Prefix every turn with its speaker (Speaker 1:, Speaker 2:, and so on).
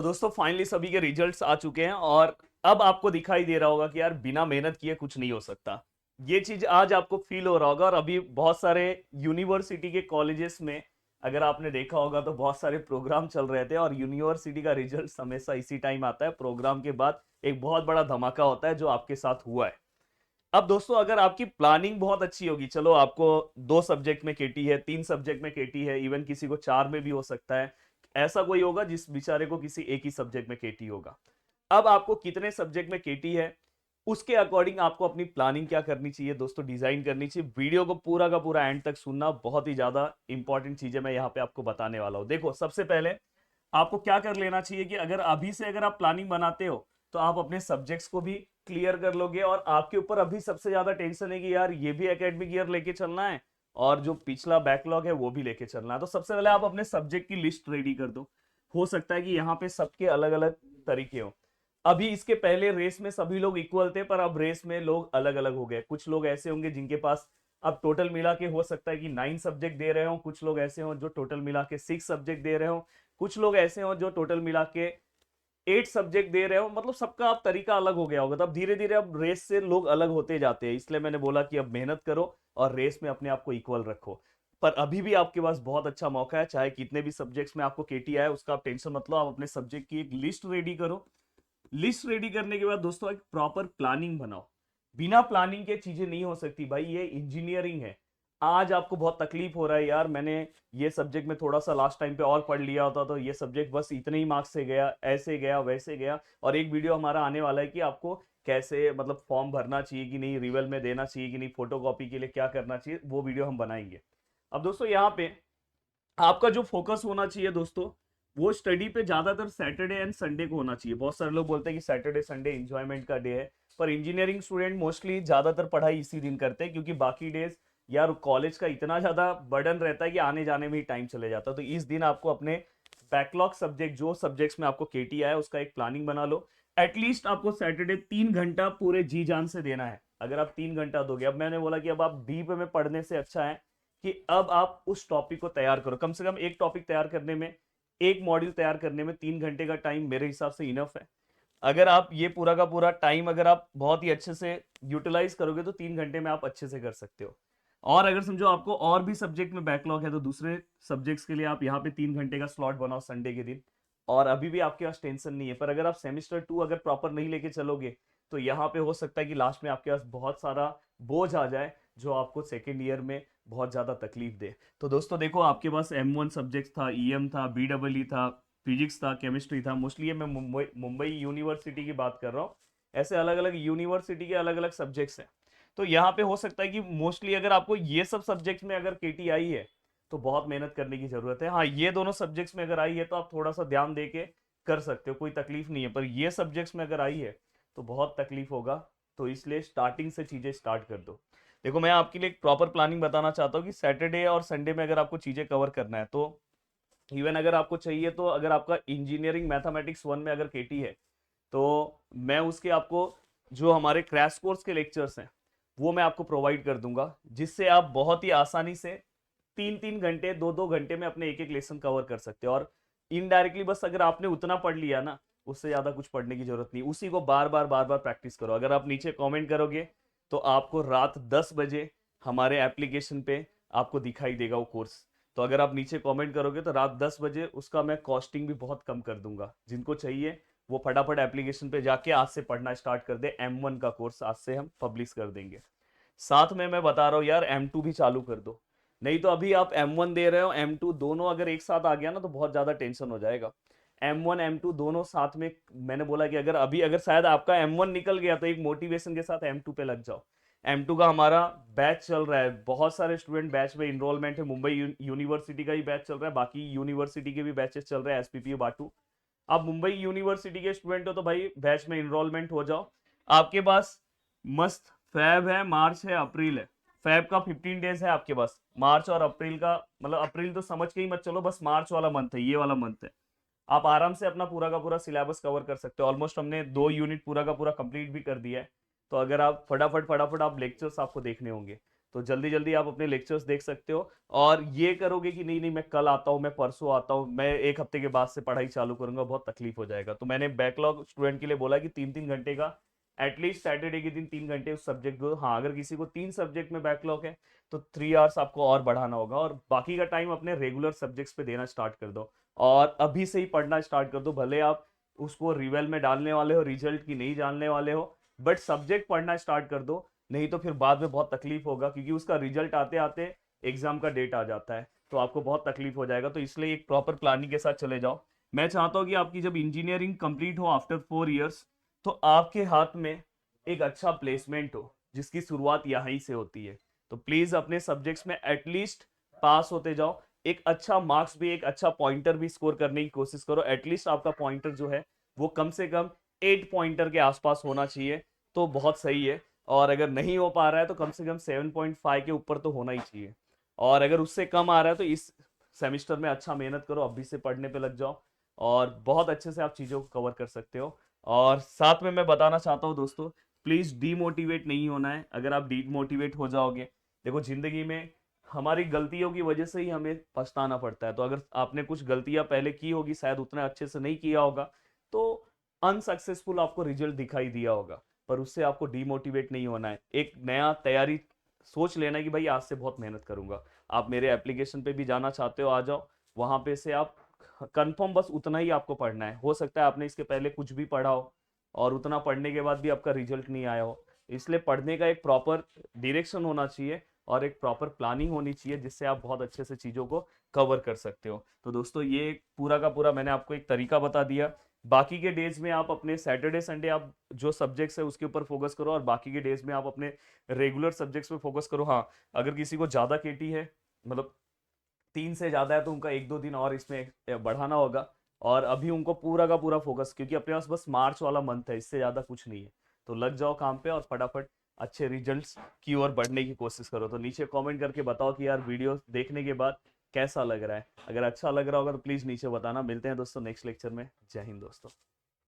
Speaker 1: दोस्तों फाइनली सभी के रिजल्ट्स आ चुके हैं और अब आपको दिखाई दे रहा होगा कि यार बिना मेहनत किए कुछ नहीं हो सकता। ये चीज आज आपको फील हो रहा होगा और अभी बहुत सारे यूनिवर्सिटी के कॉलेजेस में अगर आपने देखा होगा तो बहुत सारे प्रोग्राम चल रहे थे और यूनिवर्सिटी का रिजल्ट हमेशा इसी टाइम आता है। प्रोग्राम के बाद एक बहुत बड़ा धमाका होता है जो आपके साथ हुआ है। अब दोस्तों अगर आपकी प्लानिंग बहुत अच्छी होगी, चलो आपको 2 सब्जेक्ट में केटी है, 3 सब्जेक्ट में केटी है, इवन किसी को 4 में भी हो सकता है। ऐसा कोई होगा जिस बेचारे को किसी एक ही सब्जेक्ट में केटी होगा। अब आपको कितने सब्जेक्ट में केटी है उसके अकॉर्डिंग आपको अपनी प्लानिंग क्या करनी चाहिए दोस्तों, डिजाइन करनी चाहिए। वीडियो को पूरा का पूरा एंड तक सुनना, बहुत ही ज्यादा इंपॉर्टेंट चीजें मैं यहाँ पे आपको बताने वाला हूँ। देखो सबसे पहले आपको क्या कर लेना चाहिए कि अगर अभी से अगर आप प्लानिंग बनाते हो तो आप अपने सब्जेक्ट्स को भी क्लियर कर लोगे और आपके ऊपर अभी सबसे ज्यादा टेंशन है कि यार ये भी एकेडमिक ईयर लेके चलना है और जो पिछला बैकलॉग है वो भी लेके चलना है। तो सबसे पहले आप अपने सब्जेक्ट की लिस्ट रेडी कर दो। हो सकता है कि यहाँ पे सबके अलग अलग तरीके हो। अभी इसके पहले रेस में सभी लोग इक्वल थे पर अब रेस में लोग अलग अलग हो गए। कुछ लोग ऐसे होंगे जिनके पास अब टोटल मिला के हो सकता है कि 9 सब्जेक्ट दे रहे हो, कुछ लोग ऐसे हो जो टोटल मिला के 6 सब्जेक्ट दे रहे हो, कुछ लोग ऐसे हो जो टोटल मिला के 8 सब्जेक्ट दे रहे हो। मतलब सबका अब तरीका अलग हो गया होगा। तो अब धीरे धीरे अब रेस से लोग अलग होते जाते हैं, इसलिए मैंने बोला कि अब मेहनत करो और रेस में अपने आप को इक्वल रखो। पर अभी भी आपके पास बहुत अच्छा मौका है, चाहे कितने भी सब्जेक्ट्स में आपको केटी आए उसका आप टेंशन मत लो। आप अपने सब्जेक्ट की एक लिस्ट रेडी करो। लिस्ट रेडी करने के बाद दोस्तों एक प्रॉपर प्लानिंग बनाओ। बिना प्लानिंग के चीजें नहीं हो सकती भाई, ये इंजीनियरिंग है। आज आपको बहुत तकलीफ हो रहा है यार, मैंने ये सब्जेक्ट में थोड़ा सा लास्ट टाइम पे और पढ़ लिया होता तो ये सब्जेक्ट बस इतने ही मार्क्स से गया, ऐसे गया वैसे गया। और एक वीडियो हमारा आने वाला है कि आपको कैसे मतलब फॉर्म भरना चाहिए कि नहीं, रिवल में देना चाहिए कि नहीं, फोटोकॉपी के लिए क्या करना चाहिए, वो वीडियो हम बनाएंगे। अब दोस्तों यहाँ पे आपका जो फोकस होना चाहिए दोस्तों, वो स्टडी पे ज्यादातर सैटरडे एंड संडे को होना चाहिए। बहुत सारे लोग बोलते हैं कि सैटरडे संडे इंजॉयमेंट का डे है, पर इंजीनियरिंग स्टूडेंट मोस्टली ज्यादातर पढ़ाई इसी दिन करते हैं क्योंकि बाकी डेज यार कॉलेज का इतना ज्यादा बर्डन रहता है कि आने जाने में ही टाइम चले जाता है। तो इस दिन आपको अपने बैकलॉग सब्जेक्ट, जो सब्जेक्ट्स में आपको केटी आया उसका एक प्लानिंग बना लो। एटलीस्ट आपको सैटरडे 3 घंटा पूरे जी जान से देना है। अगर आप 3 घंटा दोगे, अब मैंने बोला कि अब आप डीप में पढ़ने से अच्छा है कि अब आप उस टॉपिक को तैयार करो। कम से कम एक टॉपिक तैयार करने में, एक मॉड्यूल तैयार करने में 3 घंटे का टाइम मेरे हिसाब से इनफ है। अगर आप ये पूरा का पूरा टाइम अगर आप बहुत ही अच्छे से यूटिलाइज करोगे तो 3 घंटे में आप अच्छे से कर सकते हो। और अगर समझो आपको और भी सब्जेक्ट में बैकलॉग है तो दूसरे सब्जेक्ट्स के लिए आप यहाँ पे 3 घंटे का स्लॉट बनाओ संडे के दिन, और अभी भी आपके पास टेंशन नहीं है। पर अगर आप सेमिस्टर 2 अगर प्रॉपर नहीं लेके चलोगे तो यहाँ पे हो सकता है कि लास्ट में आपके पास बहुत सारा बोझ आ जाए जो आपको सेकेंड ईयर में बहुत ज्यादा तकलीफ दे। तो दोस्तों देखो आपके पास M1 सब्जेक्ट था, EM था, BEE था, फिजिक्स था, केमिस्ट्री था। मोस्टली ये मैं मुंबई मुंबई यूनिवर्सिटी की बात कर रहा हूँ। ऐसे अलग अलग यूनिवर्सिटी के अलग अलग सब्जेक्ट्स हैं। तो यहाँ पे हो सकता है कि मोस्टली अगर आपको ये सब सब्जेक्ट्स में अगर केटी आई है तो बहुत मेहनत करने की जरूरत है। हाँ, ये दोनों सब्जेक्ट्स में अगर आई है तो आप थोड़ा सा ध्यान दे के कर सकते हो, कोई तकलीफ नहीं है। पर ये सब्जेक्ट्स में अगर आई है तो बहुत तकलीफ होगा। तो इसलिए स्टार्टिंग से चीजें स्टार्ट कर दो। देखो मैं आपके लिए एक प्रॉपर प्लानिंग बताना चाहता हूँ कि सैटरडे और संडे में अगर आपको चीजें कवर करना है तो इवन अगर आपको चाहिए तो अगर आपका इंजीनियरिंग मैथमेटिक्स 1 में अगर केटी है तो मैं उसके आपको जो हमारे क्रैश कोर्स के लेक्चर्स हैं वो मैं आपको प्रोवाइड कर दूंगा, जिससे आप बहुत ही आसानी से 3-3 घंटे 2-2 घंटे में अपने एक एक लेसन कवर कर सकते हो। और इनडायरेक्टली बस अगर आपने उतना पढ़ लिया ना, उससे ज्यादा कुछ पढ़ने की जरूरत नहीं, उसी को बार बार प्रैक्टिस करो। अगर आप नीचे कमेंट करोगे तो आपको रात 10 बजे हमारे एप्लीकेशन पे आपको दिखाई देगा वो कोर्स। तो अगर आप नीचे कमेंट करोगे तो रात 10 बजे उसका मैं कॉस्टिंग भी बहुत कम कर दूंगा। जिनको चाहिए वो फटाफट एप्लीकेशन पे जाके आज से पढ़ना स्टार्ट कर दे। M1 का कोर्स आज से हम पब्लिश कर देंगे। साथ में मैं बता रहा हूँ यार M2 भी चालू कर दो। नहीं तो अभी आप M1 दे रहे हो, M2 दोनों अगर एक साथ आ गया ना तो बहुत ज्यादा टेंशन हो जाएगा। M1 M2 दोनों साथ में, मैंने बोला कि अगर अभी अगर शायद आपका M1 निकल गया तो एक मोटिवेशन के साथ M2 पे लग जाओ। M2 का हमारा बैच चल रहा है, बहुत सारे स्टूडेंट बैच में इनरोलमेंट है। मुंबई यूनिवर्सिटी का ही बैच चल रहा है, बाकी यूनिवर्सिटी के भी बैचेस चल रहे हैं, SPPU बाटू। आप मुंबई यूनिवर्सिटी के स्टूडेंट हो तो भाई बैच में इनरोलमेंट हो जाओ। आपके पास मस्त फैब है, मार्च है, अप्रैल है। फैब का 15 डेज है आपके पास, मार्च और अप्रैल का, मतलब अप्रैल तो समझ के ही मत चलो, बस मार्च वाला मंथ है, ये वाला मंथ है। आप आराम से अपना पूरा का पूरा सिलेबस कवर कर सकते हो। ऑलमोस्ट हमने 2 यूनिट पूरा का पूरा कंप्लीट भी कर दिया है। तो अगर आप फटाफट फटाफट आप लेक्चर्स आपको देखने होंगे तो जल्दी जल्दी आप अपने लेक्चर्स देख सकते हो। और ये करोगे कि नहीं नहीं मैं कल आता हूँ, मैं परसों आता हूँ, मैं एक हफ्ते के बाद से पढ़ाई चालू करूंगा, बहुत तकलीफ हो जाएगा। तो मैंने बैकलॉग स्टूडेंट के लिए बोला कि 3-3 घंटे का एटलीस्ट सैटरडे के दिन 3 घंटे उस सब्जेक्ट को। हाँ, अगर किसी को 3 सब्जेक्ट में बैकलॉग है तो 3 आवर्स आपको और बढ़ाना होगा, और बाकी का टाइम अपने रेगुलर सब्जेक्ट्स पे देना स्टार्ट कर दो। और अभी से ही पढ़ना स्टार्ट कर दो, भले आप उसको रिवेल में डालने वाले हो, रिजल्ट की नहीं जानने वाले हो, बट सब्जेक्ट पढ़ना स्टार्ट कर दो। नहीं तो फिर बाद में बहुत तकलीफ होगा, क्योंकि उसका रिजल्ट आते आते एग्जाम का डेट आ जाता है, तो आपको बहुत तकलीफ हो जाएगा। तो इसलिए एक प्रॉपर प्लानिंग के साथ चले जाओ। मैं चाहता हूँ कि आपकी जब इंजीनियरिंग कंप्लीट हो आफ्टर 4 इयर्स, तो आपके हाथ में एक अच्छा प्लेसमेंट हो, जिसकी शुरुआत यहीं से होती है। तो प्लीज अपने सब्जेक्ट्स में एटलीस्ट पास होते जाओ। एक अच्छा मार्क्स भी, एक अच्छा पॉइंटर भी स्कोर करने की कोशिश करो। एटलीस्ट आपका पॉइंटर जो है वो कम से कम 8 पॉइंटर के आसपास होना चाहिए, तो बहुत सही है। और अगर नहीं हो पा रहा है तो कम से कम 7.5 के ऊपर तो होना ही चाहिए। और अगर उससे कम आ रहा है तो इस सेमिस्टर में अच्छा मेहनत करो, अभी से पढ़ने पे लग जाओ, और बहुत अच्छे से आप चीज़ों को कवर कर सकते हो। और साथ में मैं बताना चाहता हूँ दोस्तों, प्लीज़ डीमोटिवेट नहीं होना है। अगर आप डीमोटिवेट हो जाओगे, देखो ज़िंदगी में हमारी गलतियों की वजह से ही हमें पछताना पड़ता है। तो अगर आपने कुछ गलतियां पहले की होगी, शायद उतना अच्छे से नहीं किया होगा, तो अनसक्सेसफुल आपको रिजल्ट दिखाई दिया होगा, पर उससे आपको डीमोटिवेट नहीं होना है। एक नया तैयारी सोच लेना है कि भाई आज से बहुत मेहनत करूंगा। आप मेरे एप्लीकेशन पे भी जाना चाहते हो, आ जाओ, वहां पे से आप कंफर्म बस उतना ही आपको पढ़ना है। हो सकता है आपने इसके पहले कुछ भी पढ़ा हो और उतना पढ़ने के बाद भी आपका रिजल्ट नहीं आया हो। इसलिए पढ़ने का एक प्रॉपर डायरेक्शन होना चाहिए और एक प्रॉपर प्लानिंग होनी चाहिए, जिससे आप बहुत अच्छे से चीज़ों को कवर कर सकते हो। तो दोस्तों, ये पूरा का पूरा मैंने आपको एक तरीका बता दिया। बाकी के डेज में आप अपने सैटरडे संडे आप जो सब्जेक्ट्स है उसके ऊपर फोकस करो, और बाकी के डेज में आप अपने रेगुलर सब्जेक्ट्स पे फोकस करो। हाँ, अगर किसी को ज़्यादा केटी है, मतलब 3 से ज़्यादा है, तो उनका 1-2 दिन और इसमें बढ़ाना होगा। और अभी उनको पूरा का पूरा फोकस, क्योंकि अपने पास बस मार्च वाला मंथ है, इससे ज़्यादा कुछ नहीं है। तो लग जाओ काम पे और फटाफट अच्छे रिजल्ट्स की ओर बढ़ने की कोशिश करो। तो नीचे कमेंट करके बताओ कि यार वीडियो देखने के बाद कैसा लग रहा है। अगर अच्छा लग रहा होगा तो प्लीज़ नीचे बताना। मिलते हैं दोस्तों नेक्स्ट लेक्चर में। जय हिंद दोस्तों।